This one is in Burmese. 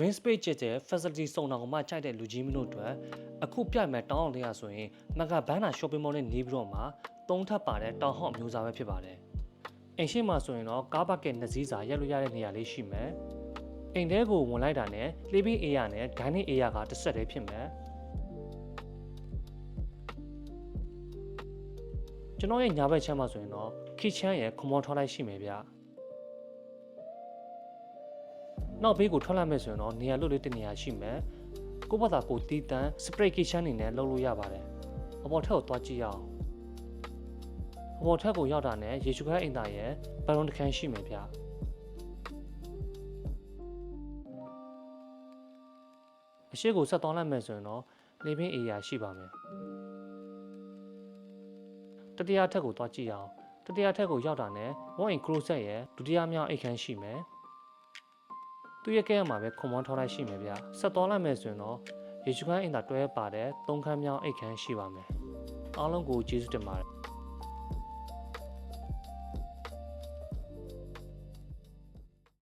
green space ကျတဲ့ facility စုံတော်ကိုမှကြိုက်တဲ့လူကြီးမတို့အတွက်အခုပြမယ်တောင်းအောင်တရားဆိုရင်မကဘန်းနာ shopping mall နဲ့နေပြီးတော့မှ3ထပ်ပါတဲ့တောင်ဟော့မျိုးစားပဲဖြစ်ပါတယ်အိမ်ရှိမှာဆိုရင်တော့ကားပါကက်2စီးစာရက်လို့ရတဲ့နေရာလေးရှိမယ်အိမ်ထဲကိုဝင်လိုက်တာနဲ့ living area နဲ့ dining area ကတစ်ဆက်တည်းဖြစ်မယ်ကျွန်တော်ရဲ့ညာဘက်ချမ်းမှာဆိုရင်တော့ kitchen ရဲ့ common toilet ရှိမယ်ဗျနောက်ဘေးကိုထွက်လာမယ်ဆိုရင်တော့နေရာလွတ်လေးတစ်နေရာရှိမယ်ကိုယ့်ဘာသာကိုတီးတန်း spray kitchen နေနဲ့လုပ်လို့ရပါတယ်အပေါ်ထက်ကိုသွားကြည့်ရအောင်အပေါ်ထက်ကိုရောက်တာနဲ့ရေရှုခန်းအိမ်သားရဲ့ဘလုံးတစ်ခန်းရှိမယ်ဗျအရှိကိုဆက်သွားလိုက်မယ်ဆိုရင်တော့ living area ရှိပါမယ်တတိယထက်ကိုသွားကြည့်အောင်တတိယထက်ကိုရောက်တာနဲ့ walk-in closet ရဲ့ဒုတိယမြောက်အိမ်ခန်းရှိမယ်သူရဲ့ကဲရမှာပဲခွန်မွန်ထော်လိုက်ရှိမယ်ဗျဆက်သွားလိုက်မယ်ဆိုရင်တော့ရေရှုခန်းအိမ်သာတွဲပါတဲ့3ခန်းမြောက်အိမ်ခန်းရှိပါမယ်အားလုံးကိုကျေးဇူးတင်ပါတယ်